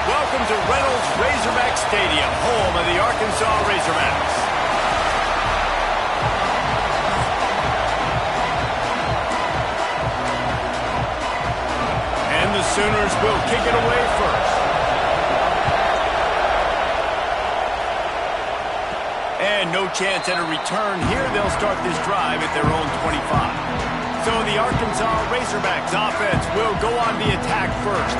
Welcome to Reynolds Razorback Stadium, home of the Arkansas Razorbacks. And the Sooners will kick it away first. And no chance at a return here. They'll start this drive at their own 25. So the Arkansas Razorbacks offense will go on the attack first.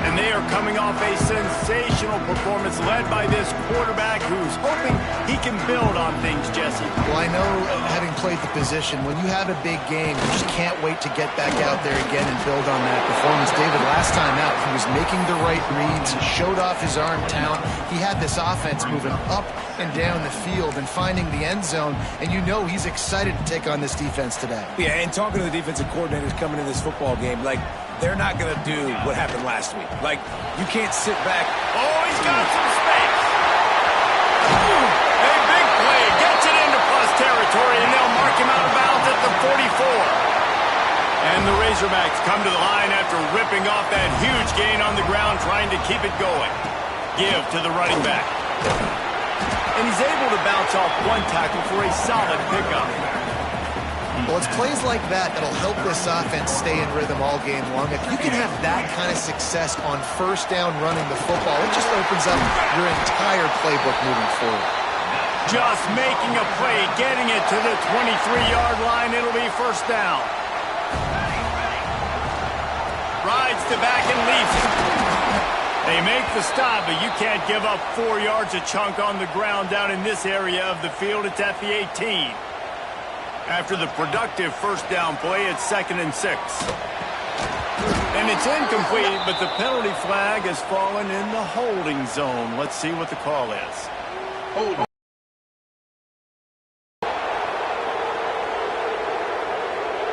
And they are coming off a sensational performance led by this quarterback who's hoping he can build on things, Jesse. Well, I know, having played the position, when you have a big game, you just can't wait to get back out there again and build on that performance. David, last time out, he was making the right reads. He showed off his arm talent. He had this offense moving up and down the field and finding the end zone, and you know he's excited to take on this defense today. Yeah, and talking to the defensive coordinators coming in this football game, like, they're not going to do what happened last week. Like, you can't sit back. Oh, he's got some space. A big play. Gets it into plus territory, and they'll mark him out of bounds at the 44. And the Razorbacks come to the line after ripping off that huge gain on the ground, trying to keep it going. Give to the running back. And he's able to bounce off one tackle for a solid pickup. Well, it's plays like that that'll help this offense stay in rhythm all game long. If you can have that kind of success on first down running the football, it just opens up your entire playbook moving forward. Just making a play, getting it to the 23-yard line. It'll be first down. Rides to back and leaves it. They make the stop, but you can't give up 4 yards a chunk on the ground down in this area of the field. It's at the 18. After the productive first down play, it's 2nd and 6. And it's incomplete, but the penalty flag has fallen in the holding zone. Let's see what the call is. Holding.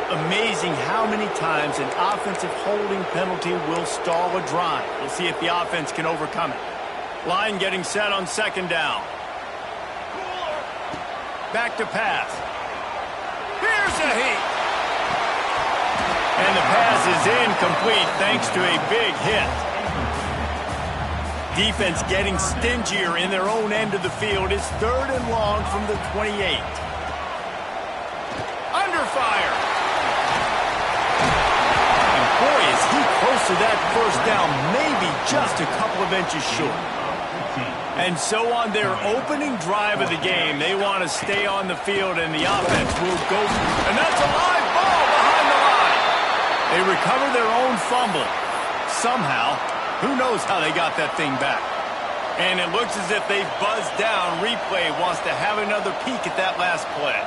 Amazing how many times an offensive holding penalty will stall a drive. We'll see if the offense can overcome it. Line getting set on 2nd down. Back to pass. Here's a heat. And the pass is incomplete thanks to a big hit. Defense getting stingier in their own end of the field. It's 3rd and long from the 28. Under fire. And boy, is he close to that first down, maybe just a couple of inches short. And so on their opening drive of the game, they want to stay on the field, and the offense will go. And that's a live ball behind the line. They recover their own fumble. Somehow, who knows how they got that thing back. And it looks as if they've buzzed down. Replay wants to have another peek at that last play.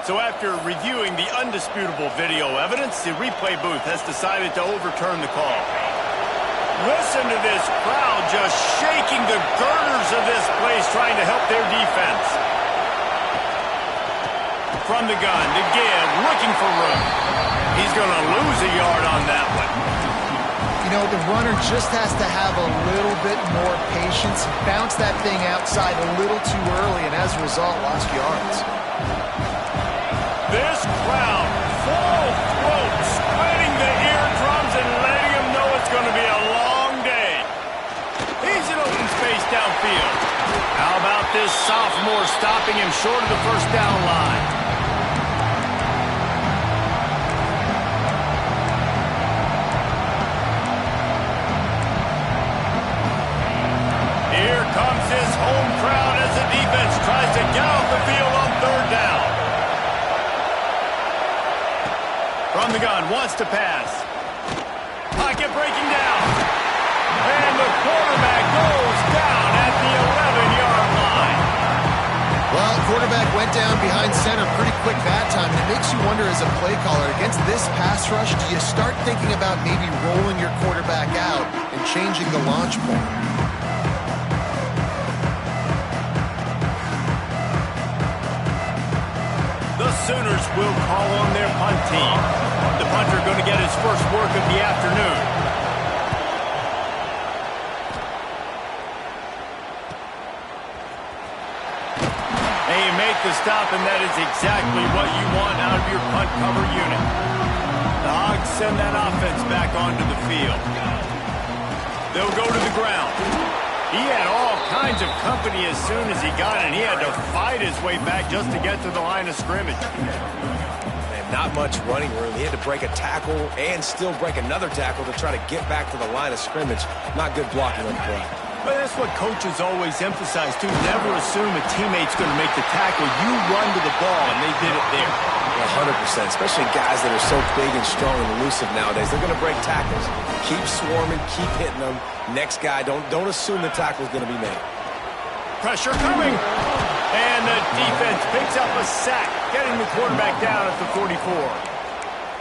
So after reviewing the undisputable video evidence, the replay booth has decided to overturn the call. Listen to this crowd just shaking the girders of this place, trying to help their defense. From the gun to give, looking for room. He's going to lose a yard on that one. You know, the runner just has to have a little bit more patience. Bounce that thing outside a little too early, and as a result, lost yards. This crowd, full throat, splitting the eardrums and letting them know it's going to be a long day. He's in open space downfield. How about this sophomore stopping him short of the first down line? Here comes his home crowd as the defense tries to get off the field on 3rd down. From the gun, wants to pass. Pocket breaking down. And the quarterback goes down at the 11-yard line. as a play caller, against this pass rush, do you start thinking about maybe rolling your quarterback out and changing the launch point? The Sooners will call on their punt team. The punter going to get his first work of the afternoon. They make the stop, and that is exactly what you want out of your punt cover unit. The Hogs send that offense back onto the field. They'll go to the ground. He had all kinds of company as soon as he got it, and he had to fight his way back just to get to the line of scrimmage. Man, not much running room. He had to break a tackle and still break another tackle to try to get back to the line of scrimmage. Not good blocking on the play. But that's what coaches always emphasize, too. Never assume a teammate's going to make the tackle. You run to the ball, and they did it there. 100%, especially guys that are so big and strong and elusive nowadays. They're going to break tackles. Keep swarming, keep hitting them. Next guy, don't assume the tackle's going to be made. Pressure coming. And the defense picks up a sack, getting the quarterback down at the 44.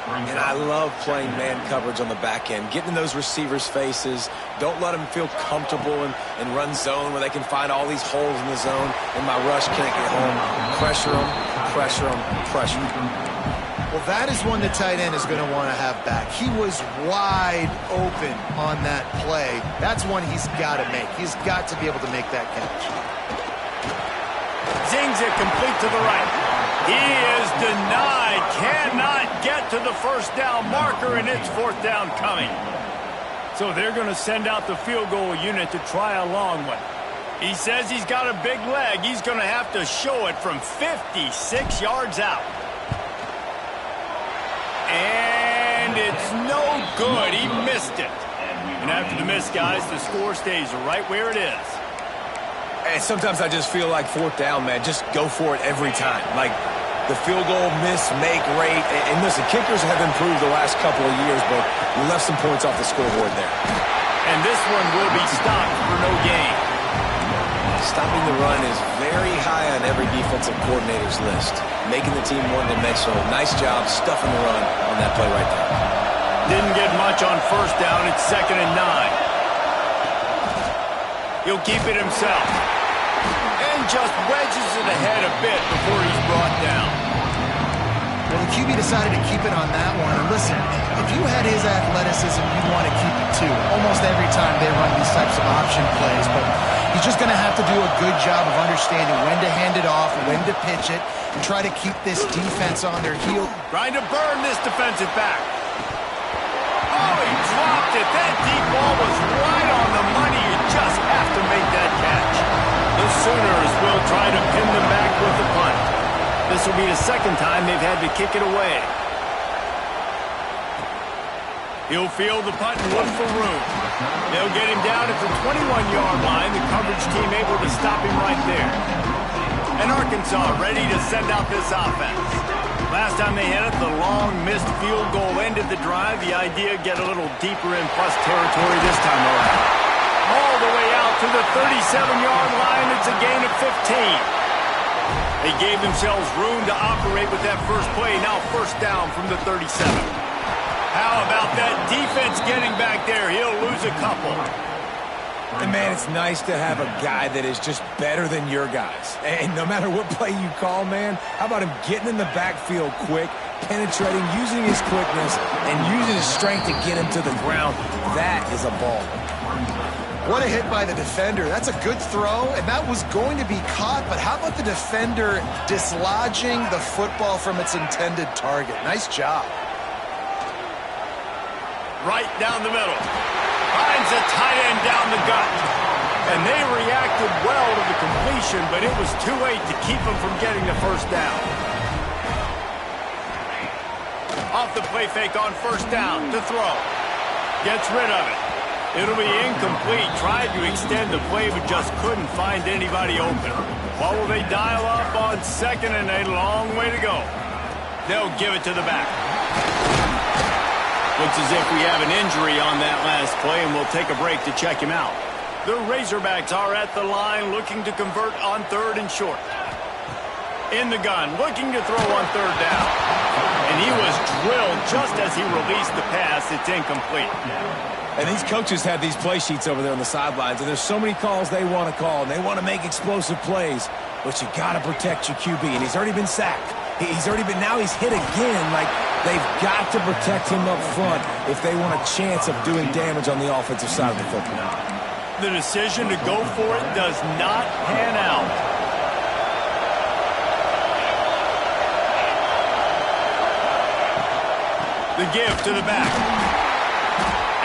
And I love playing man coverage on the back end, getting in those receivers' faces. Don't let them feel comfortable and run zone where they can find all these holes in the zone, and my rush can't get home. Pressure them, pressure them, pressure them. Well, that is one the tight end is going to want to have back. He was wide open on that play. That's one he's got to make. He's got to be able to make that catch. Zings it complete to the right. He is denied. Cannot get to the first down marker, and it's fourth down coming. So they're going to send out the field goal unit to try a long one. He says he's got a big leg. He's going to have to show it from 56 yards out. And it's no good. He missed it. And after the miss, guys, the score stays right where it is. And sometimes I just feel like fourth down, man. Just go for it every time. Like the field goal miss, make rate. And listen, kickers have improved the last couple of years, but we left some points off the scoreboard there. And this one will be stopped for no gain. Stopping the run is very high on every defensive coordinator's list. Making the team one-dimensional. Nice job stuffing the run on that play right there. Didn't get much on first down. It's 2nd and 9. He'll keep it himself. And just wedges it ahead a bit before he's brought down. Well, the QB decided to keep it on that one. And listen, if you had his athleticism, you'd want to keep it too. Almost every time they run these types of option plays. But he's just going to have to do a good job of understanding when to hand it off, when to pitch it, and try to keep this defense on their heels. Trying to burn this defensive back. Oh, he dropped it. That deep ball was right on the money. You just have to make that catch. The Sooners will try to pin them back with the punt. This will be the second time they've had to kick it away. He'll field the punt and look for room. They'll get him down at the 21-yard line. The coverage team able to stop him right there. And Arkansas ready to send out this offense. Last time they hit it, the long missed field goal ended the drive. The idea, get a little deeper in plus territory this time around. All the way out to the 37-yard line. It's a gain of 15. They gave themselves room to operate with that first play. Now first down from the 37. How about that defense getting back there? He'll lose a couple. And, man, it's nice to have a guy that is just better than your guys. And no matter what play you call, man, how about him getting in the backfield quick, penetrating, using his quickness, and using his strength to get him to the ground? That is a ball. What a hit by the defender. That's a good throw, and that was going to be caught, but how about the defender dislodging the football from its intended target? Nice job. Right down the middle. Finds a tight end down the gut. And they reacted well to the completion, but it was too late to keep them from getting the first down. Off the play fake on first down to throw. Gets rid of it. It'll be incomplete. Tried to extend the play, but just couldn't find anybody open. What will they dial up on 2nd and a long way to go? They'll give it to the back. Looks as if we have an injury on that last play, and we'll take a break to check him out. The Razorbacks are at the line looking to convert on 3rd and short. In the gun, looking to throw on 3rd down. And he was drilled just as he released the pass. It's incomplete. And these coaches have these play sheets over there on the sidelines, and there's so many calls they want to call, and they want to make explosive plays, but you got to protect your QB, and he's already been sacked. Now he's hit again. Like, they've got to protect him up front if they want a chance of doing damage on the offensive side of the football. The decision to go for it does not pan out. The give to the back.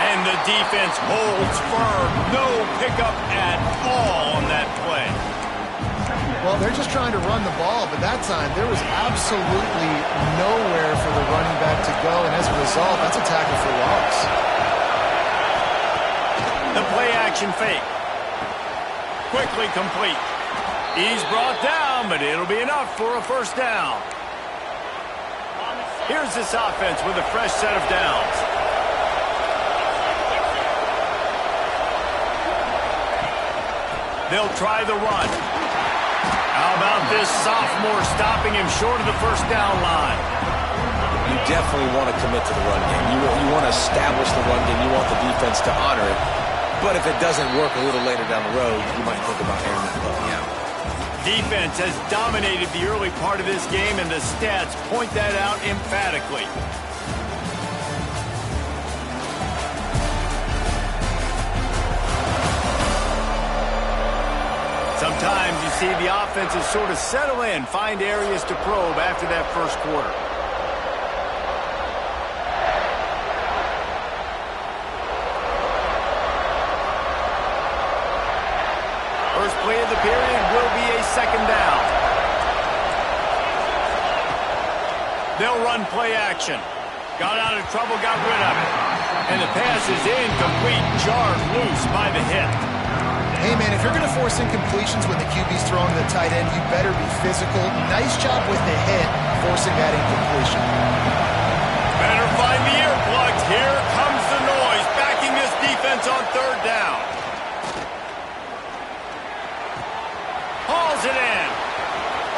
And the defense holds firm. No pickup at all on that play. Well, they're just trying to run the ball, but that time there was absolutely nowhere for the running back to go, and as a result, that's a tackle for loss. The play-action fake. Quickly complete. He's brought down, but it'll be enough for a first down. Here's this offense with a fresh set of downs. They'll try the run. How about this sophomore stopping him short of the first down line? You definitely want to commit to the run game. You want to establish the run game. You want the defense to honor it. But if it doesn't work a little later down the road, you might think about airing that ball out. Defense has dominated the early part of this game, and the stats point that out emphatically. Sometimes you see the offenses sort of settle in, find areas to probe after that first quarter. First play of the period will be a second down. They'll run play action. Got out of trouble, got rid of it. And the pass is incomplete, jarred loose by the hit. Hey, man, if you're going to force incompletions when the QB's throwing to the tight end, you better be physical. Nice job with the hit, forcing that incompletion. Better find the earplugs. Here comes the noise, backing this defense on third down. Hauls it in.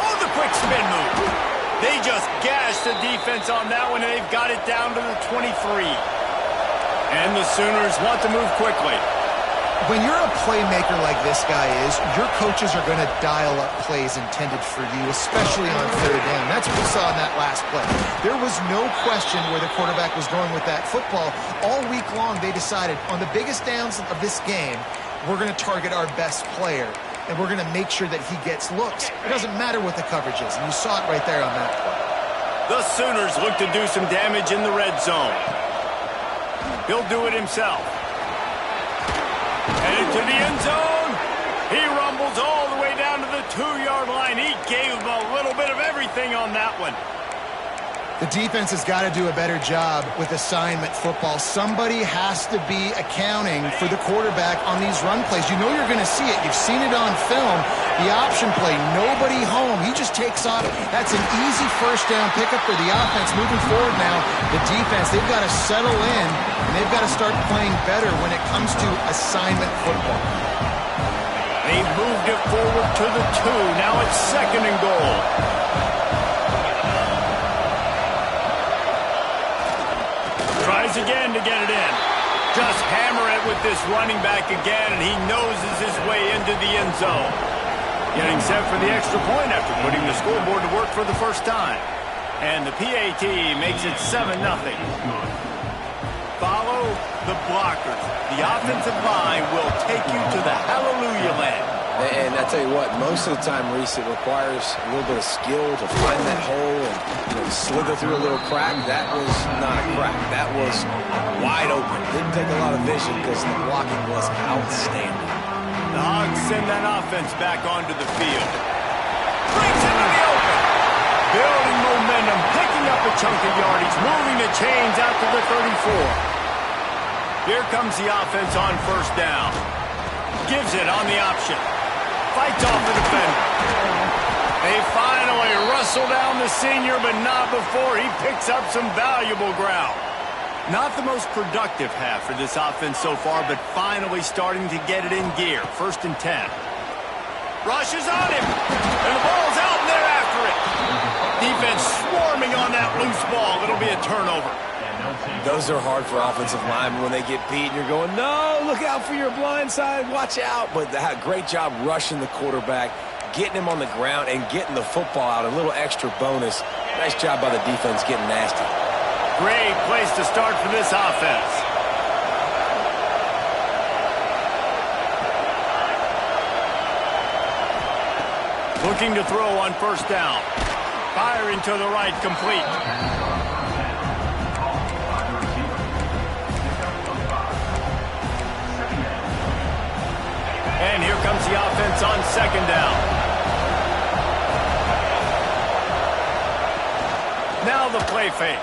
Oh, the quick spin move. They just gashed the defense on that one, and they've got it down to the 23. And the Sooners want to move quickly. When you're a playmaker like this guy is, your coaches are going to dial up plays intended for you, especially on third down. That's what we saw in that last play. There was no question where the quarterback was going with that football. All week long, they decided on the biggest downs of this game, we're going to target our best player, and we're going to make sure that he gets looks. It doesn't matter what the coverage is, and you saw it right there on that play. The Sooners look to do some damage in the red zone. He'll do it himself. Headed to the end zone. He rumbles all the way down to the 2-yard line. He gave him a little bit of everything on that one. The defense has got to do a better job with assignment football. Somebody has to be accounting for the quarterback on these run plays. You know you're going to see it. You've seen it on film. The option play, nobody home. He just takes off. That's an easy first down pickup for the offense. Moving forward now, the defense, they've got to settle in, and they've got to start playing better when it comes to assignment football. They moved it forward to the 2. Now it's second and goal. Tries again to get it in. Just hammer it with this running back again, and he noses his way into the end zone. Getting set for the extra point after putting the scoreboard to work for the first time. And the PAT makes it 7-0. Follow the blockers. The offensive line will take you to the hallelujah land. And I tell you what, most of the time, Reese, it requires a little bit of skill to find that hole and slither through a little crack. That was not a crack. That was wide open. Didn't take a lot of vision because the blocking was outstanding. The Hogs send that offense back onto the field. Brings it to the open. Building momentum, picking up a chunk of yardage, moving the chains out to the 34. Here comes the offense on first down. Gives it on the option. Fights off the defender. They finally wrestle down the senior, but not before he picks up some valuable ground. Not the most productive half for this offense so far, but finally starting to get it in gear. 1st and 10. Rushes on him, and the ball's out, and they're after it. Defense swarming on that loose ball. It'll be a turnover. Those are hard for offensive linemen when they get beat. You're going, no, look out for your blind side. Watch out. But great job rushing the quarterback, getting him on the ground, and getting the football out. A little extra bonus. Nice job by the defense getting nasty. Great place to start for this offense. Looking to throw on first down. Firing to the right, complete. And here comes the offense on second down. Now the play fake.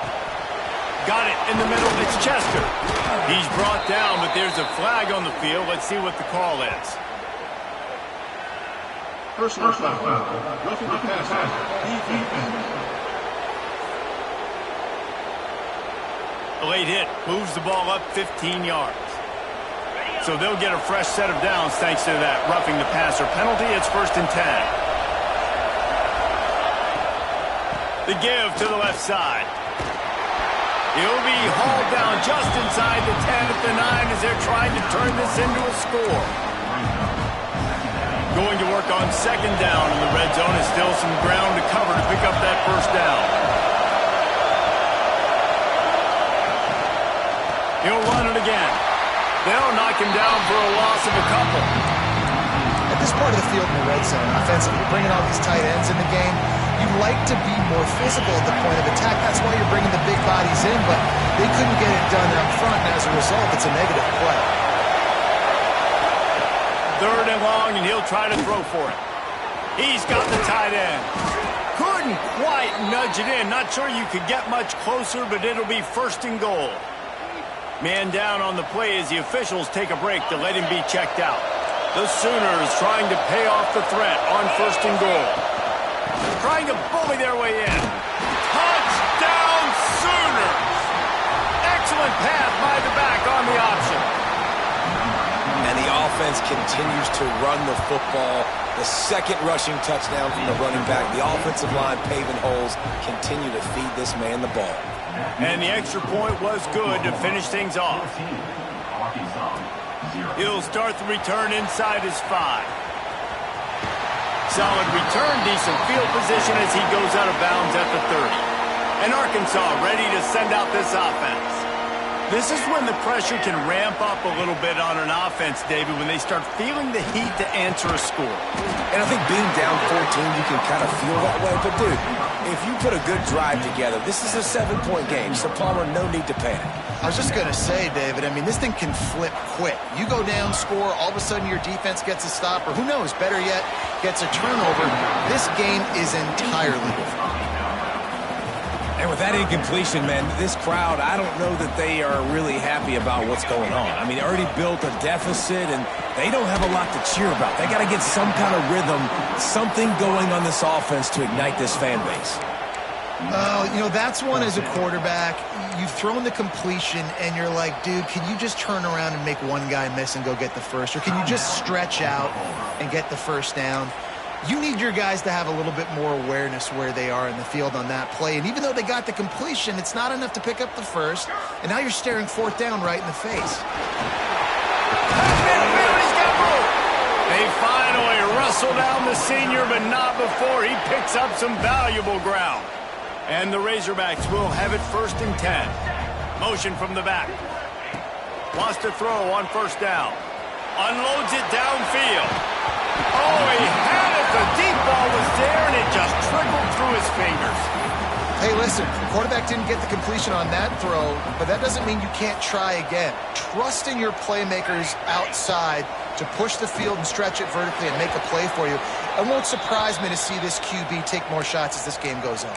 Got it in the middle. It's Chester. He's brought down, but there's a flag on the field. Let's see what the call is. Personal foul. Roughing the passer. Defense. A late hit moves the ball up 15 yards. So they'll get a fresh set of downs thanks to that roughing the passer penalty. It's 1st and 10. The give to the left side. He'll be hauled down just inside the 10 at the 9 as they're trying to turn this into a score. Going to work on second down in the red zone. Is still some ground to cover to pick up that first down. He'll run it again. They'll knock him down for a loss of a couple. At this part of the field in the red zone, offensively, bringing all these tight ends in the game, you'd like to be more physical at the point of attack. That's why you're bringing the big bodies in, but they couldn't get it done up front, and as a result, it's a negative play. 3rd and long, and he'll try to throw for it. He's got the tight end. Couldn't quite nudge it in. Not sure you could get much closer, but it'll be 1st and goal. Man down on the play as the officials take a break to let him be checked out. The Sooners trying to pay off the threat on 1st and goal. Trying to bully their way in. Touchdown Sooners! Excellent pass by the back on the option. And the offense continues to run the football. The second rushing touchdown from the running back. The offensive line paving holes. Continue to feed this man the ball. And the extra point was good to finish things off. He'll start the return inside his 5. Solid return, decent field position as he goes out of bounds at the 30. And Arkansas ready to send out this offense. This is when the pressure can ramp up a little bit on an offense, David, when they start feeling the heat to answer a score. And I think being down 14, you can kind of feel that way. But, dude, if you put a good drive together, this is a 7-point game. So, Palmer, no need to panic. I was just going to say, David, I mean, this thing can flip quick. You go down, score, all of a sudden your defense gets a stop, or who knows, better yet, gets a turnover. This game is entirely different. And with that incompletion, man, this crowd, I don't know that they are really happy about what's going on. I mean, they already built a deficit, and they don't have a lot to cheer about. They got to get some kind of rhythm, something going on this offense to ignite this fan base. You know, that's one as a quarterback. You've thrown the completion, and you're like, dude, can you just turn around and make one guy miss and go get the first? Or can you just stretch out and get the first down? You need your guys to have a little bit more awareness where they are in the field on that play. And even though they got the completion, it's not enough to pick up the first. And now you're staring 4th down right in the face. They finally wrestle down the senior, but not before he picks up some valuable ground. And the Razorbacks will have it 1st and 10. Motion from the back. Wants to throw on first down. Unloads it downfield. Oh, he had it. The deep ball was there, and it just trickled through his fingers. Hey, listen, the quarterback didn't get the completion on that throw, but that doesn't mean you can't try again. Trust in your playmakers outside to push the field and stretch it vertically and make a play for you. It won't surprise me to see this QB take more shots as this game goes on.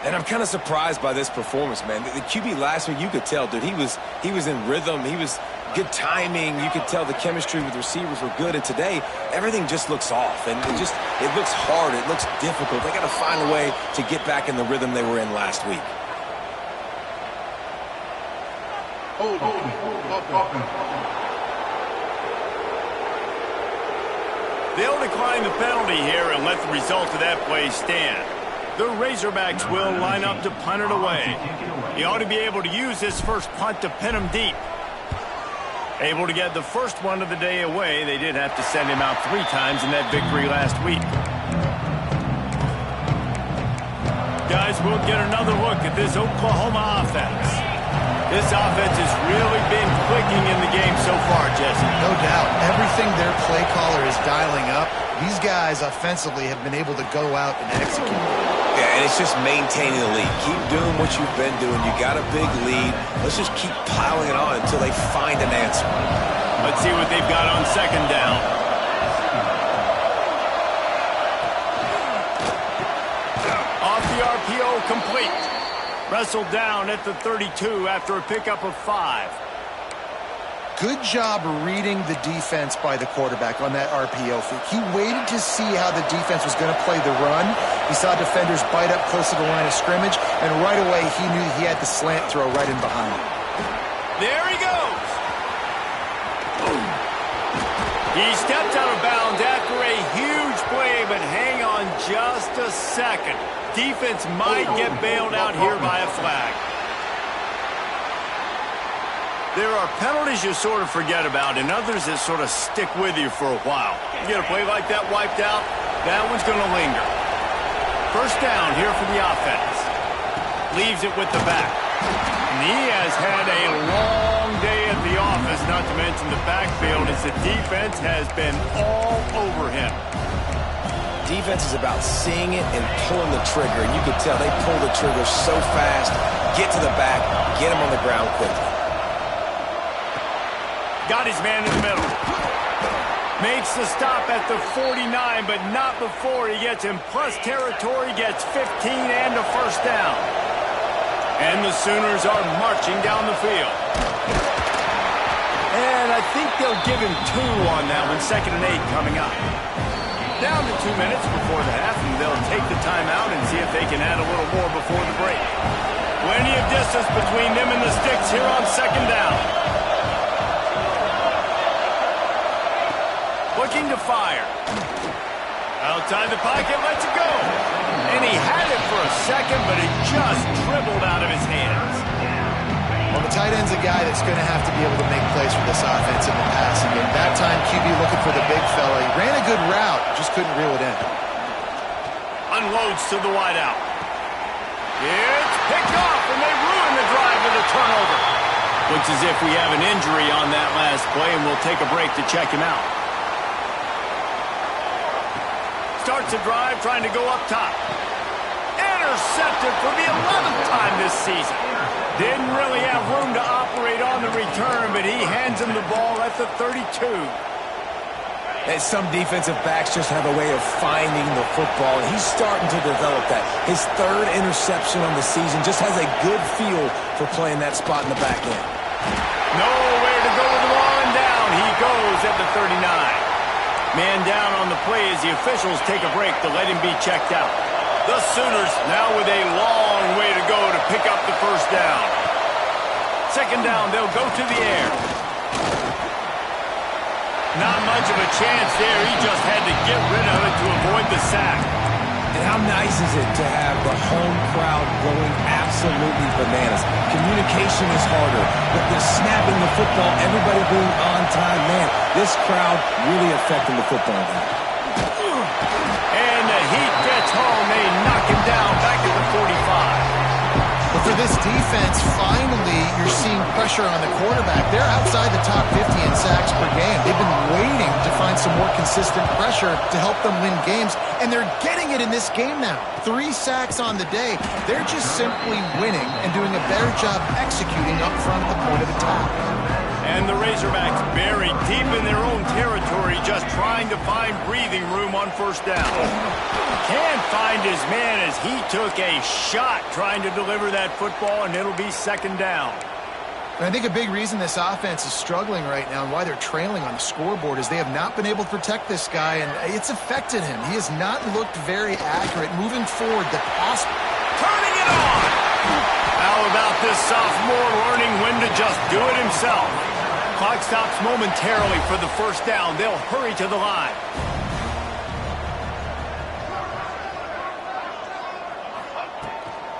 And I'm kind of surprised by this performance, man. The QB last week, you could tell, dude, he was in rhythm. He was good timing. You could tell the chemistry with receivers were good. And today, everything just looks off. And it looks hard. It looks difficult. They got to find a way to get back in the rhythm they were in last week. They'll decline the penalty here and let the result of that play stand. The Razorbacks will line up to punt it away. He ought to be able to use this first punt to pin him deep. Able to get the first one of the day away. They did have to send him out 3 times in that victory last week. Guys, we'll get another look at this Oklahoma offense. This offense has really been clicking in the game so far, Jesse. No doubt. Everything their play caller is dialing up, these guys offensively have been able to go out and execute. Yeah, and it's just maintaining the lead. Keep doing what you've been doing. You got a big lead. Let's just keep piling it on until they find an answer. Let's see what they've got on second down. Off the RPO, complete. Wrestled down at the 32 after a pickup of 5. Good job reading the defense by the quarterback on that RPO fake. He waited to see how the defense was going to play the run. He saw defenders bite up close to the line of scrimmage, and right away he knew he had the slant throw right in behind him. There he goes. He stepped out of bounds after a huge play, but hang on just a second. Defense might get bailed out here by a flag. There are penalties you sort of forget about and others that sort of stick with you for a while. You get a play like that wiped out, that one's going to linger. First down here for the offense. Leaves it with the back. And he has had a long day at the office, not to mention the backfield, as the defense has been all over him. Defense is about seeing it and pulling the trigger, and you can tell they pull the trigger so fast, get to the back, get him on the ground quickly. Got his man in the middle. Makes the stop at the 49, but not before he gets in plus territory, gets 15 and a first down. And the Sooners are marching down the field. And I think they'll give him 2 on that one, 2nd and 8 coming up. Down to 2 minutes before the half, and they'll take the timeout and see if they can add a little more before the break. Plenty of distance between them and the sticks here on 2nd down. Looking to fire. Outside the pocket, lets it go. And he had it for a second, but it just dribbled out of his hands. Well, the tight end's a guy that's going to have to be able to make plays for this offense in the passing game. That time, QB looking for the big fella. He ran a good route, just couldn't reel it in. Unloads to the wideout. It's picked off, and they ruin the drive with a turnover. Looks as if we have an injury on that last play, and we'll take a break to check him out. Starts a drive, trying to go up top. Intercepted for the 11th time this season. Didn't really have room to operate on the return, but he hands him the ball at the 32. And some defensive backs just have a way of finding the football, and he's starting to develop that. His 3rd interception on the season, just has a good feel for playing that spot in the back end. Nowhere to go with the ball, and down he goes at the 39. Man down on the play as the officials take a break to let him be checked out. The Sooners now with a long way to go to pick up the first down. 2nd down, they'll go to the air. Not much of a chance there. He just had to get rid of it to avoid the sack. And how nice is it to have the home crowd going absolutely bananas? Communication is harder, but they're snapping the football, everybody being on time. Man, this crowd really affecting the football game. And the heat gets home. They knock him down back at the 45. But for this defense, finally, you're seeing pressure on the quarterback. They're outside the top 50 in sacks per game. They've been waiting to find some more consistent pressure to help them win games, and they're getting it in this game now. 3 sacks on the day. They're just simply winning and doing a better job executing up front at the point of attack. And the Razorbacks buried deep in their own territory, just trying to find breathing room on first down. Can't find his man as he took a shot trying to deliver that football, and it'll be 2nd down. And I think a big reason this offense is struggling right now and why they're trailing on the scoreboard is they have not been able to protect this guy, and it's affected him. He has not looked very accurate. Moving forward, the pass... Turning it on! How about this sophomore learning when to just do it himself? Clock stops momentarily for the first down. They'll hurry to the line.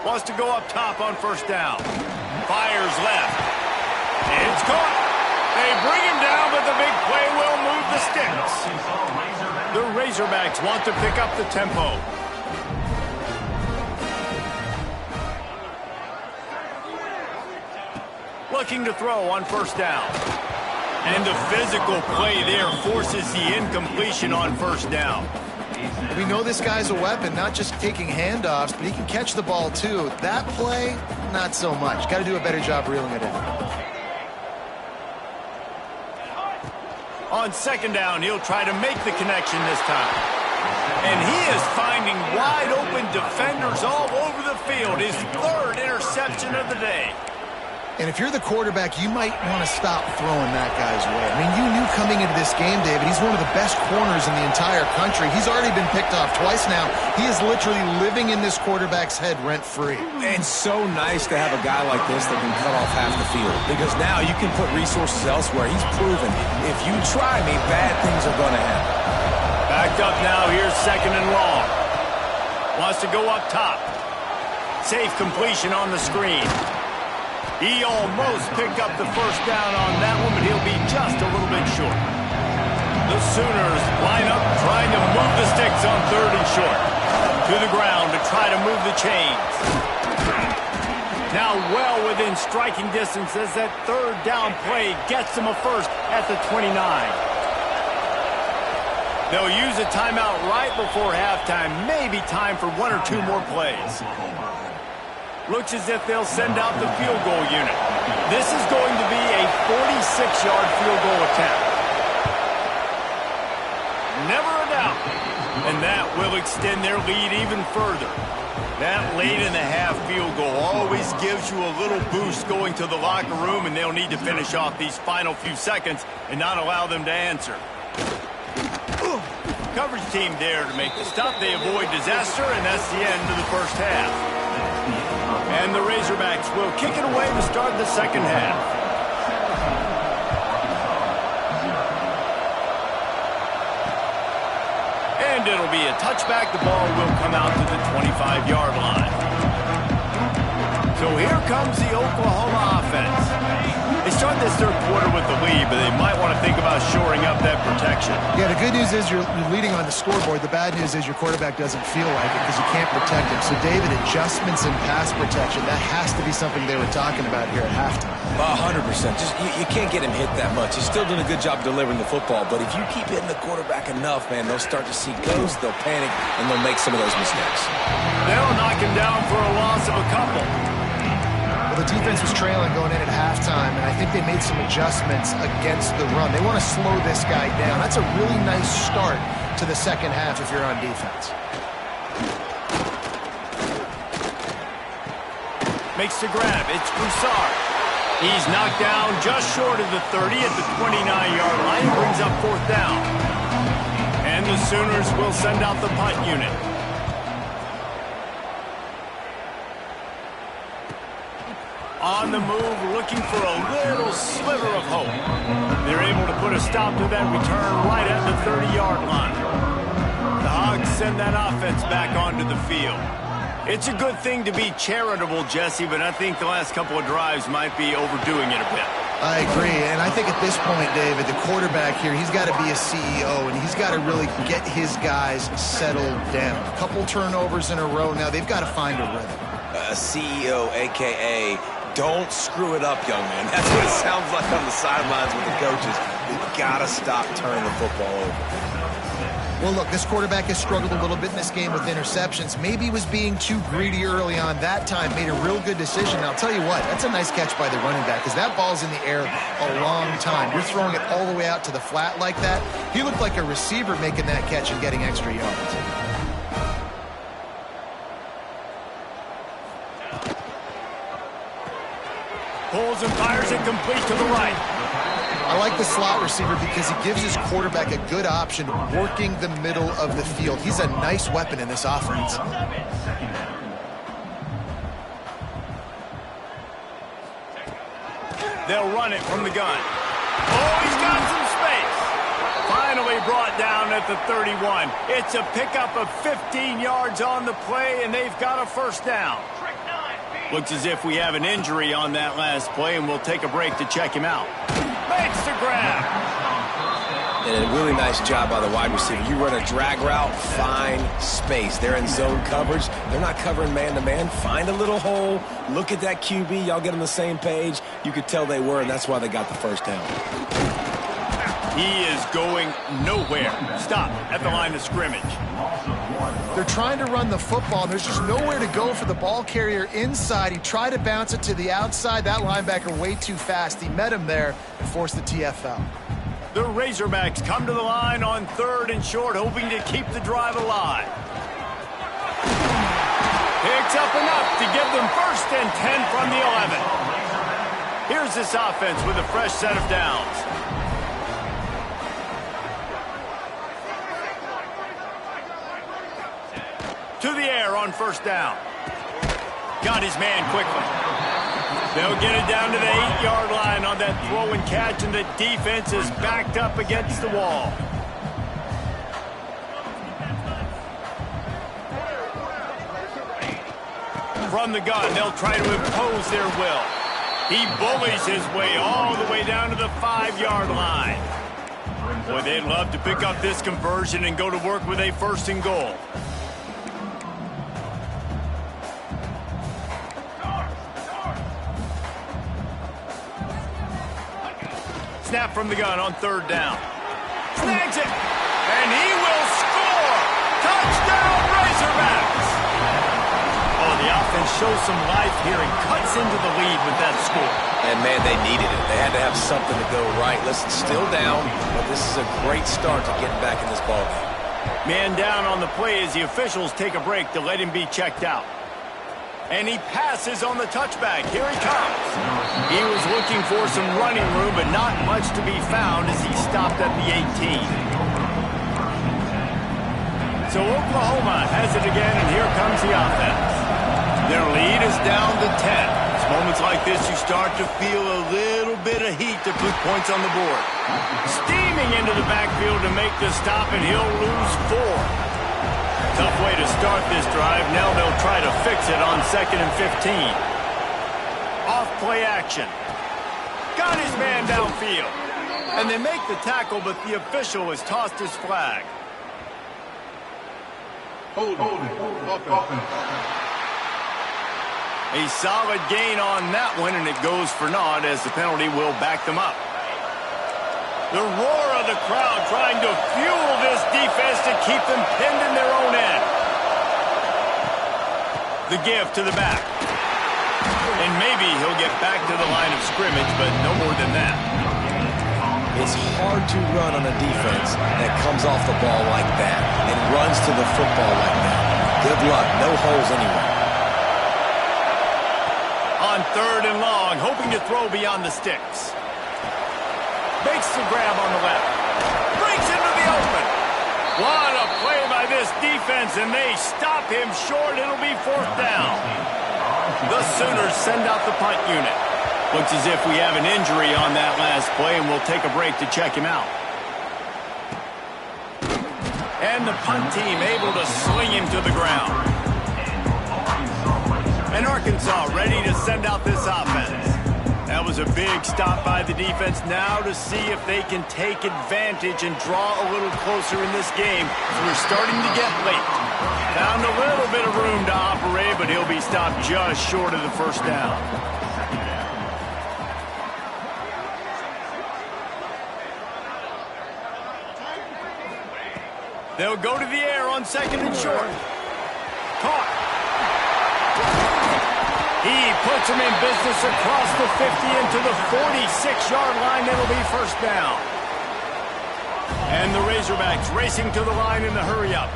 Wants to go up top on first down. Fires left. It's caught. They bring him down, but the big play will move the sticks. The Razorbacks want to pick up the tempo. Looking to throw on first down. And the physical play there forces the incompletion on first down. We know this guy's a weapon, not just taking handoffs, but he can catch the ball too. That play, not so much. Got to do a better job reeling it in. On second down, he'll try to make the connection this time. And he is finding wide open defenders all over the field. His third interception of the day. And if you're the quarterback, you might want to stop throwing that guy's way. I mean, you knew coming into this game, David, he's one of the best corners in the entire country. He's already been picked off twice now. He is literally living in this quarterback's head rent-free. And so nice to have a guy like this that can cut off half the field. Because now you can put resources elsewhere. He's proven if you try me, bad things are going to happen. Backed up now. Here's second and long. Wants to go up top. Safe completion on the screen. He almost picked up the first down on that one, but he'll be just a little bit short. The Sooners line up trying to move the sticks on third and short. To the ground to try to move the chains. Now well within striking distance as that third down play gets them a first at the 29. They'll use a timeout right before halftime. Maybe time for one or two more plays. Looks as if they'll send out the field goal unit. This is going to be a 46-yard field goal attempt. Never a doubt. And that will extend their lead even further. That late in the half field goal always gives you a little boost going to the locker room, and they'll need to finish off these final few seconds and not allow them to answer. Coverage team there to make the stop. They avoid disaster, and that's the end of the first half. And the Razorbacks will kick it away to start the second half. And it'll be a touchback. The ball will come out to the 25-yard line. So here comes the Oklahoma offense. They start this third quarter with the lead, but they might want to think about shoring up that protection. Yeah, the good news is you're leading on the scoreboard. The bad news is your quarterback doesn't feel like it because you can't protect him. So, David, adjustments in pass protection, that has to be something they were talking about here at halftime. 100%. Just you can't get him hit that much. He's still doing a good job delivering the football, but if you keep hitting the quarterback enough, man, they'll start to see ghosts, they'll panic, and they'll make some of those mistakes. They'll knock him down for a loss of a couple. Well, the defense was trailing going in at halftime, and I think they made some adjustments against the run. They want to slow this guy down. That's a really nice start to the second half if you're on defense. Makes the grab. It's Broussard. He's knocked down just short of the 30 at the 29-yard line. Brings up fourth down. And the Sooners will send out the punt unit. On the move, looking for a little sliver of hope. They're able to put a stop to that return right at the 30-yard line. The Hogs send that offense back onto the field. It's a good thing to be charitable, Jesse, but I think the last couple of drives might be overdoing it a bit. I agree, and I think at this point, David, the quarterback here, he's got to be a CEO, and he's got to really get his guys settled down. A couple turnovers in a row now. They've got to find a rhythm. A CEO, a.k.a. don't screw it up, young man. That's what it sounds like on the sidelines with the coaches. You've got to stop turning the football over. Well, look, this quarterback has struggled a little bit in this game with interceptions. Maybe he was being too greedy early on. That time made a real good decision. And I'll tell you what, that's a nice catch by the running back because that ball's in the air a long time. You're throwing it all the way out to the flat like that. He looked like a receiver making that catch and getting extra yards. Pulls and fires it complete to the right. I like the slot receiver because he gives his quarterback a good option working the middle of the field. He's a nice weapon in this offense. They'll run it from the gun. Oh, he's got some space. Finally brought down at the 31. It's a pickup of 15 yards on the play, and they've got a first down. Looks as if we have an injury on that last play, and we'll take a break to check him out. Makes the grab. And a really nice job by the wide receiver. You run a drag route, find space. They're in zone coverage. They're not covering man-to-man. Find a little hole. Look at that QB. Y'all get on the same page. You could tell they were, and that's why they got the first down. He is going nowhere. Stop at the line of scrimmage. They're trying to run the football, and there's just nowhere to go for the ball carrier inside. He tried to bounce it to the outside. That linebacker way too fast. He met him there and forced the TFL. The Razorbacks come to the line on 3rd and short, hoping to keep the drive alive. Picks up enough to give them 1st and 10 from the 11. Here's this offense with a fresh set of downs. To the air on 1st down. Got his man quickly. They'll get it down to the 8-yard line on that throw and catch, and the defense is backed up against the wall. From the gun, they'll try to impose their will. He bullies his way all the way down to the 5-yard line. Boy, they'd love to pick up this conversion and go to work with a 1st and goal. Snap from the gun on 3rd down. Snags it, and he will score! Touchdown, Razorbacks! Oh, the offense shows some life here and cuts into the lead with that score. And, man, they needed it. They had to have something to go right. Listen, still down, but this is a great start to getting back in this ballgame. Man down on the play as the officials take a break to let him be checked out. And he passes on the touchback. Here he comes. He was looking for some running room, but not much to be found as he stopped at the 18. So Oklahoma has it again, and here comes the offense. Their lead is down to 10. It's moments like this you start to feel a little bit of heat to put points on the board. Steaming into the backfield to make the stop, and he'll lose 4. Tough way to start this drive. Now they'll try to fix it on 2nd and 15. Off play action. Got his man downfield. And they make the tackle, but the official has tossed his flag. Hold offense. A solid gain on that one, and it goes for naught as the penalty will back them up. The roar of the crowd trying to fuel this defense to keep them pinned in their own end. The give to the back. And maybe he'll get back to the line of scrimmage, but no more than that. It's hard to run on a defense that comes off the ball like that and runs to the football like that. Good luck. No holes anywhere. On 3rd and long, hoping to throw beyond the sticks. Makes the grab on the left. Breaks into the open. What a play by this defense, and they stop him short. It'll be 4th down. The Sooners send out the punt unit. Looks as if we have an injury on that last play, and we'll take a break to check him out. And the punt team able to sling him to the ground. And Arkansas ready to send out this offense. That was a big stop by the defense. Now to see if they can take advantage and draw a little closer in this game. So we're starting to get late. Found a little bit of room to operate, but he'll be stopped just short of the 1st down. They'll go to the air on 2nd and short. Caught. He puts him in business across the 50 into the 46-yard line. It'll be 1st down. And the Razorbacks racing to the line in the hurry-up.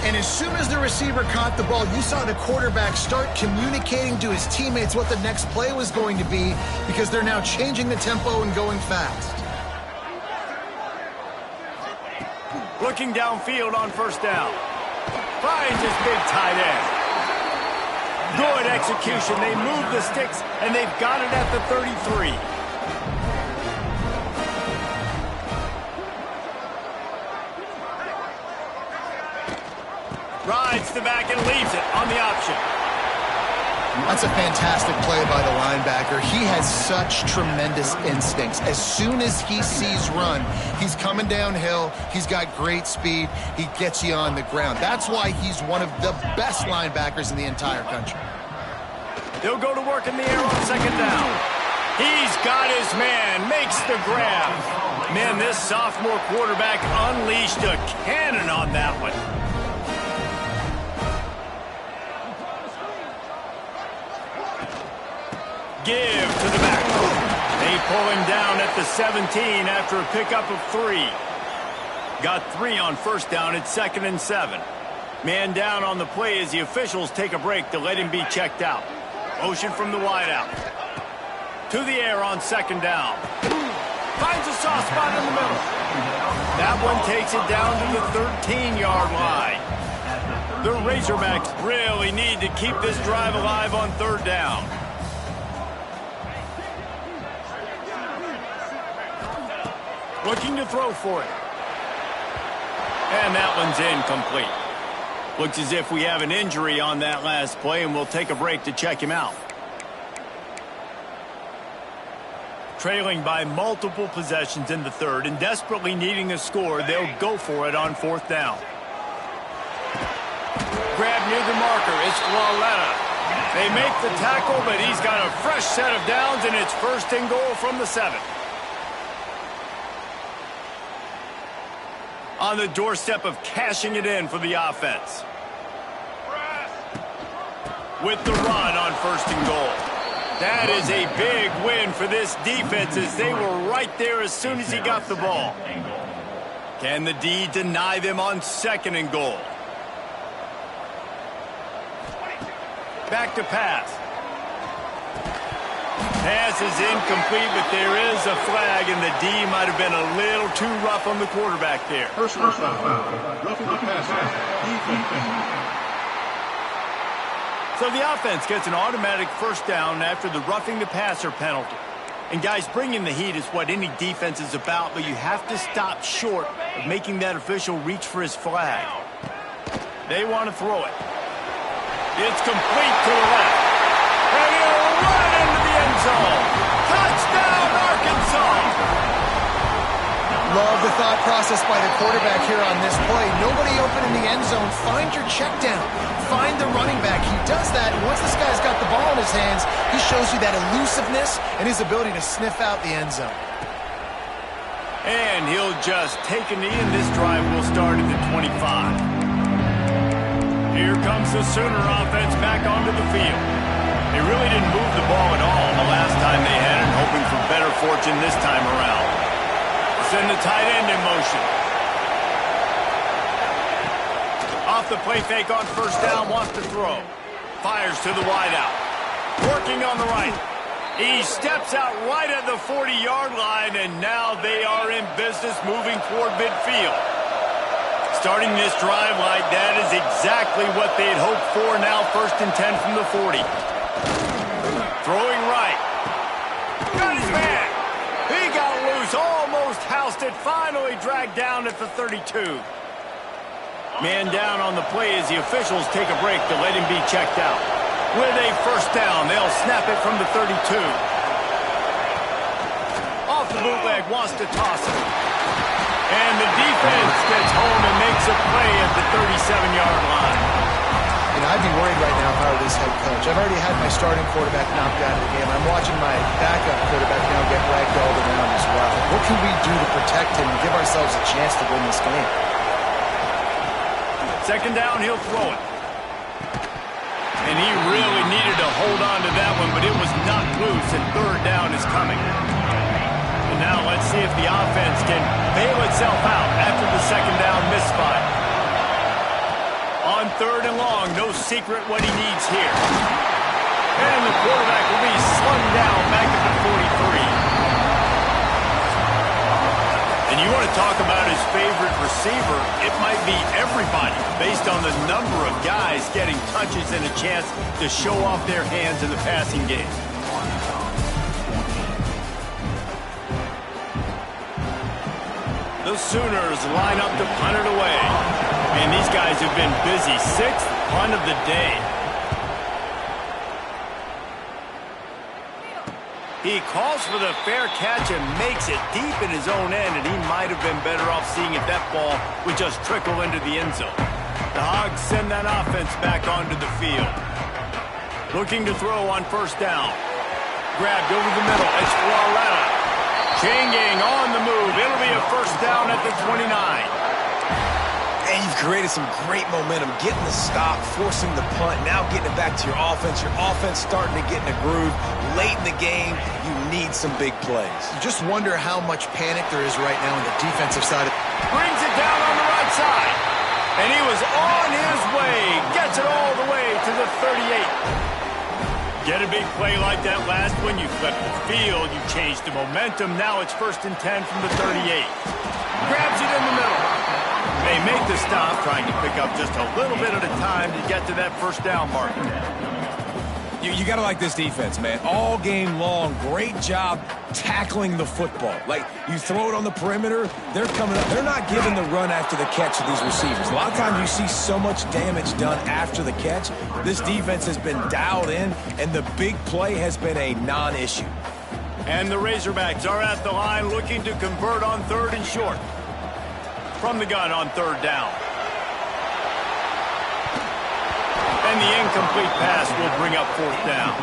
And as soon as the receiver caught the ball, you saw the quarterback start communicating to his teammates what the next play was going to be because they're now changing the tempo and going fast. Looking downfield on 1st down. Finds his big tight end. Good execution. They move the sticks, and they've got it at the 33. Rides the back and leaves it on the option. That's a fantastic play by the linebacker. He has such tremendous instincts. As soon as he sees run, he's coming downhill. He's got great speed. He gets you on the ground. That's why he's one of the best linebackers in the entire country. They'll go to work in the air on second down. He's got his man, makes the grab. Man, this sophomore quarterback unleashed a cannon on that one. Give to the back. They pull him down at the 17 after a pickup of 3. Got 3 on first down at 2nd and 7. Man down on the play as the officials take a break to let him be checked out. Motion from the wideout. To the air on second down. Finds a soft spot in the middle. That one takes it down to the 13-yard line. The Razorbacks really need to keep this drive alive on third down. Looking to throw for it. And that one's incomplete. Looks as if we have an injury on that last play, and we'll take a break to check him out. Trailing by multiple possessions in the third and desperately needing a score, they'll go for it on fourth down. Grab near the marker, it's Flawletta. They make the tackle, but he's got a fresh set of downs, and it's 1st and goal from the 7. On the doorstep of cashing it in for the offense. With the run on 1st and goal. That is a big win for this defense as they were right there as soon as he got the ball. Can the D deny them on 2nd and goal? Back to pass. Pass is incomplete, but there is a flag, and the D might have been a little too rough on the quarterback there. Personal foul. Roughing the passer. Defense. So the offense gets an automatic first down after the roughing the passer penalty. And guys, bringing the heat is what any defense is about, but you have to stop short of making that official reach for his flag. They want to throw it. It's complete to the left. And he'll run into the end zone. Touchdown, Arkansas! Love the thought process by the quarterback here on this play. Nobody open in the end zone. Find your check down. Find the running back. He does that, and once this guy's got the ball in his hands, he shows you that elusiveness and his ability to sniff out the end zone. And he'll just take a knee, and this drive will start at the 25. Here comes the Sooner offense back onto the field. They really didn't move the ball at all the last time they had it, hoping for better fortune this time around. Send the tight end in motion. Off the play fake on first down, wants to throw. Fires to the wideout. Working on the right. He steps out right at the 40-yard line, and now they are in business moving toward midfield. Starting this drive like that is exactly what they had hoped for. Now 1st and 10 from the 40. Throwing right. Got his man. He got loose, almost housed it, finally dragged down at the 32. Man down on the play as the officials take a break to let him be checked out. With a first down, they'll snap it from the 32. Off the bootleg, wants to toss it. And the defense gets home and makes a play at the 37-yard line. And I'd be worried right now if I were this head coach. I've already had my starting quarterback knocked out of the game. I'm watching my backup quarterback now get ragdolled around as well. What can we do to protect him and give ourselves a chance to win this game? Second down, he'll throw it. And he really needed to hold on to that one, but it was knocked loose, and third down is coming. And now let's see if the offense can bail itself out after the second down misfire. On 3rd and long, no secret what he needs here. And the quarterback will be slung down back at the 43. And you want to talk about his favorite receiver, it might be everybody based on the number of guys getting touches and a chance to show off their hands in the passing game. The Sooners line up to punt it away. And these guys have been busy. 6th punt of the day. He calls for the fair catch and makes it deep in his own end, and he might have been better off seeing if that ball would just trickle into the end zone. The Hogs send that offense back onto the field. Looking to throw on first down. Grabbed over the middle. It's Floretta. Chain gang on the move. It'll be a first down at the 29. And you've created some great momentum, getting the stop, forcing the punt, now getting it back to your offense. Your offense starting to get in a groove. Late in the game, you need some big plays. You just wonder how much panic there is right now on the defensive side. Brings it down on the right side. And he was on his way. Gets it all the way to the 38. Get a big play like that last one, you flip the field, you change the momentum. Now it's 1st and 10 from the 38. Grabs it in the middle. They make the stop, trying to pick up just a little bit at a time to get to that first down marker. You got to like this defense, man. All game long, great job tackling the football. Like, you throw it on the perimeter, they're coming up. They're not giving the run after the catch to these receivers. A lot of times you see so much damage done after the catch. This defense has been dialed in, and the big play has been a non-issue. And the Razorbacks are at the line looking to convert on 3rd and short. From the gun on 3rd down. And the incomplete pass will bring up 4th down.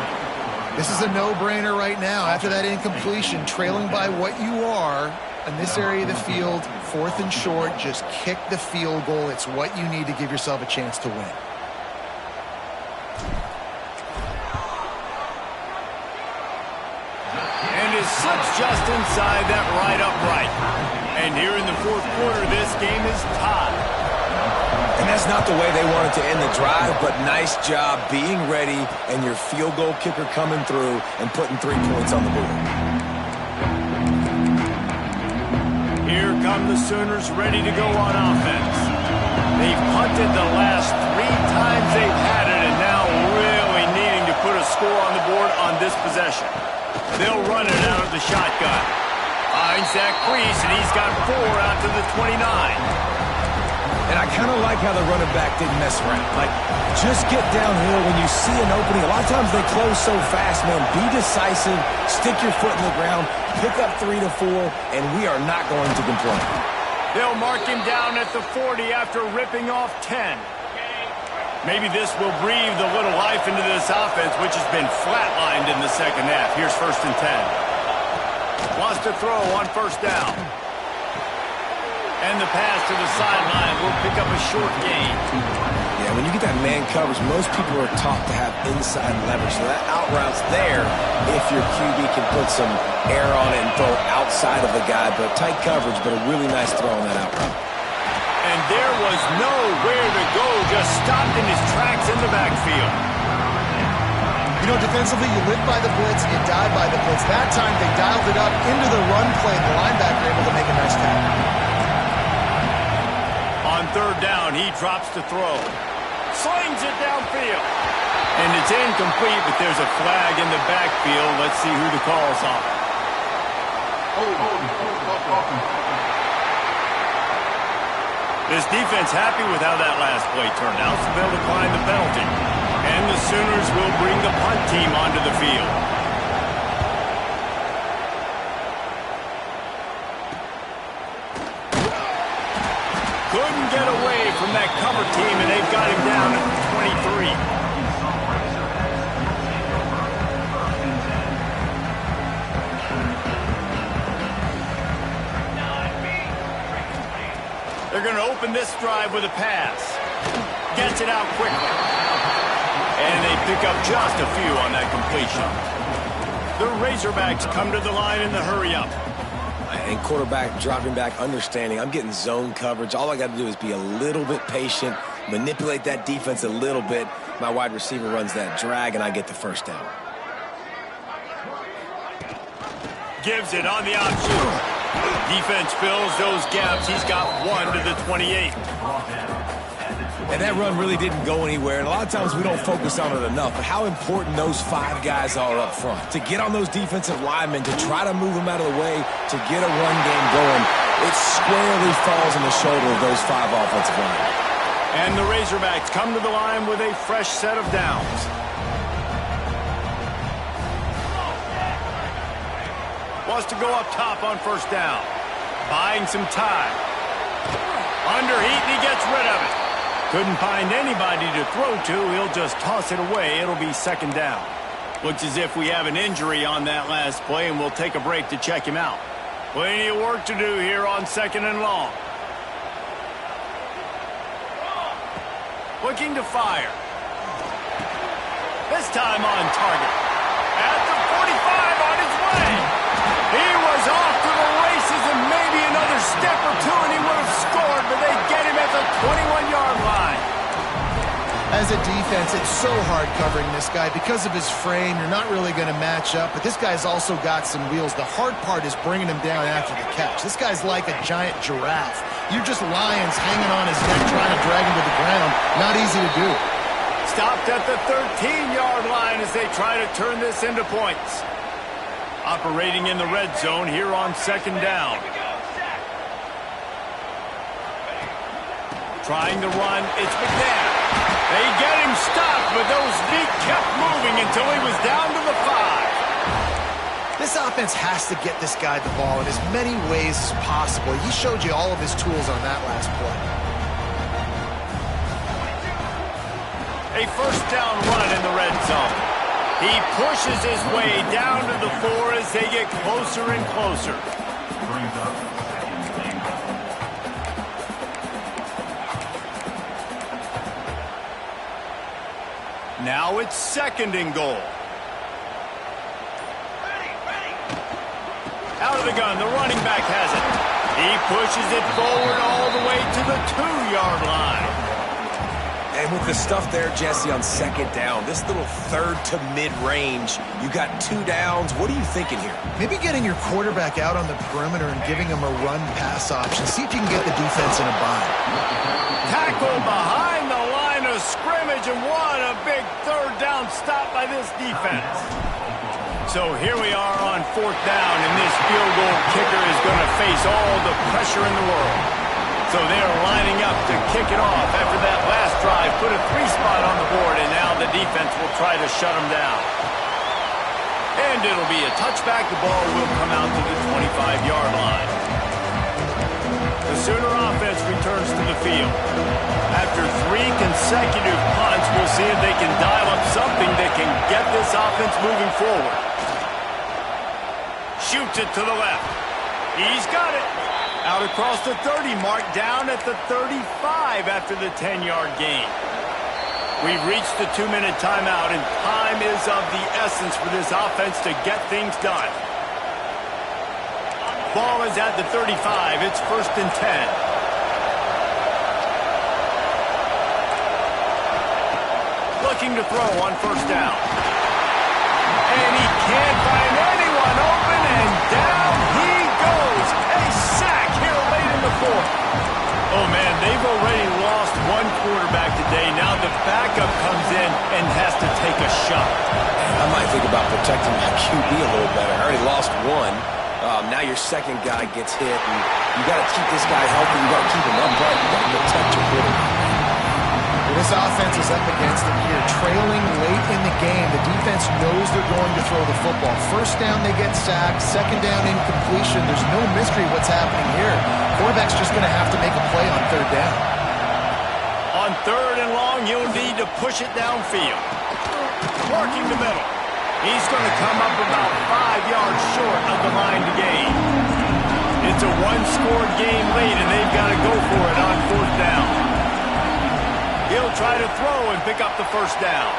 This is a no-brainer right now. After that incompletion, trailing by what you are in this area of the field, 4th and short, just kick the field goal. It's what you need to give yourself a chance to win. And it slips just inside that right upright. And here in the 4th quarter, this game is tied. And that's not the way they wanted to end the drive, but nice job being ready and your field goal kicker coming through and putting 3 points on the board. Here come the Sooners ready to go on offense. They've punted the last 3 times they've had it, and now really needing to put a score on the board on this possession. They'll run it out of the shotgun. Finds that crease, and he's got 4 out to the 29. And I kind of like how the running back didn't mess around. Like, just get downhill when you see an opening. A lot of times they close so fast, man. Be decisive, stick your foot in the ground, pick up 3 to 4, and we are not going to complain. They'll mark him down at the 40 after ripping off 10. Maybe this will breathe a little life into this offense, which has been flatlined in the second half. Here's 1st and 10. Wants to throw on 1st down. And the pass to the sideline will pick up a short gain. Yeah, when you get that man coverage, most people are taught to have inside leverage. So that out route's there if your QB can put some air on it and throw outside of the guy. But tight coverage, but a really nice throw on that out route. And there was nowhere to go, just stopped in his tracks in the backfield. You know, defensively, you live by the blitz, you die by the blitz. That time, they dialed it up into the run play. The linebacker able to make a nice tackle. On 3rd down, he drops to throw. Slings it downfield. And it's incomplete, but there's a flag in the backfield. Let's see who the call's on. This defense happy with how that last play turned out, so they'll decline the penalty. And the Sooners will bring the punt team onto the field. Couldn't get away from that cover team, and they've got him down at the 23. They're going to open this drive with a pass. Gets it out quickly. And they pick up just a few on that completion. The Razorbacks come to the line in the hurry-up. And quarterback dropping back, understanding I'm getting zone coverage. All I got to do is be a little bit patient, manipulate that defense a little bit. My wide receiver runs that drag, and I get the 1st down. Gives it on the option. Defense fills those gaps. He's got 1 to the 28. And that run really didn't go anywhere. And a lot of times we don't focus on it enough. But how important those 5 guys are up front. To get on those defensive linemen, to try to move them out of the way, to get a run game going, it squarely falls on the shoulder of those 5 offensive linemen. And the Razorbacks come to the line with a fresh set of downs. Wants to go up top on first down. Buying some time. Under heat, and he gets rid of it. Couldn't find anybody to throw to. He'll just toss it away. It'll be second down. Looks as if we have an injury on that last play, and we'll take a break to check him out. Plenty of work to do here on second and long. Looking to fire. This time on target. At the 45 on his way. He was off to the races, and maybe another step or two and he would have scored, but they get him at the 21-yard line. As a defense, it's so hard covering this guy. Because of his frame, you're not really going to match up, but this guy's also got some wheels. The hard part is bringing him down after the catch. This guy's like a giant giraffe. You're just lions hanging on his neck trying to drag him to the ground. Not easy to do. Stopped at the 13-yard line as they try to turn this into points. Operating in the red zone here on second down. Trying to run, it's McNabb. They get him stopped, but those feet kept moving until he was down to the 5. This offense has to get this guy the ball in as many ways as possible. He showed you all of his tools on that last play. A first down run in the red zone. He pushes his way down to the 4 as they get closer and closer. Now it's second and goal. Out of the gun, the running back has it. He pushes it forward all the way to the 2-yard line. And with the stuff there, Jesse, on second down, this little third to mid-range, you got 2 downs. What are you thinking here? Maybe getting your quarterback out on the perimeter and giving him a run-pass option. See if you can get the defense in a bind. Tackle behind the line of scrimmage, and what a big third down stop by this defense. So here we are on fourth down, and this field goal kicker is going to face all the pressure in the world. So they're lining up to kick it off after that last drive. Put a 3-spot on the board, and now the defense will try to shut them down. And it'll be a touchback. The ball will come out to the 25-yard line. The Sooner offense returns to the field. After 3 consecutive punts, we'll see if they can dial up something that can get this offense moving forward. Shoots it to the left. He's got it. Out across the 30 mark, down at the 35 after the 10-yard gain. We've reached the 2-minute timeout, and time is of the essence for this offense to get things done. Ball is at the 35. It's first and 10. Looking to throw on first down. And he can't find anyone open, and down he goes. A sack here late in the 4th. Oh, man, they've already lost one quarterback today. Now the backup comes in and has to take a shot. I might think about protecting my QB a little better. I already lost one. Now your second guy gets hit, and you got to keep this guy healthy. You got to keep him upright. You got to protect your quarterback. Well, this offense is up against them here. Trailing late in the game, the defense knows they're going to throw the football. First down, they get sacked. Second down, incompletion. There's no mystery what's happening here. Quarterback's just going to have to make a play on third down. On third and long, he'll need to push it downfield. Working the middle. He's going to come up about 5 yards short of the line to gain. It's a one-scored game late, and they've got to go for it on fourth down. He'll try to throw and pick up the first down.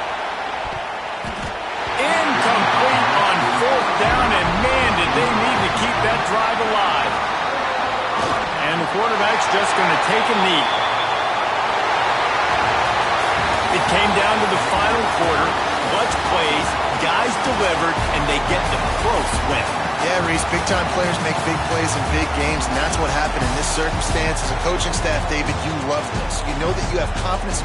Incomplete on fourth down, and man, did they need to keep that drive alive. And the quarterback's just going to take a knee. It came down to the final quarter. Clutch plays, guys delivered, and they get the close win. Yeah, Reese, big-time players make big plays in big games, and that's what happened in this circumstance. As a coaching staff, David, you love this. You know that you have confidence in your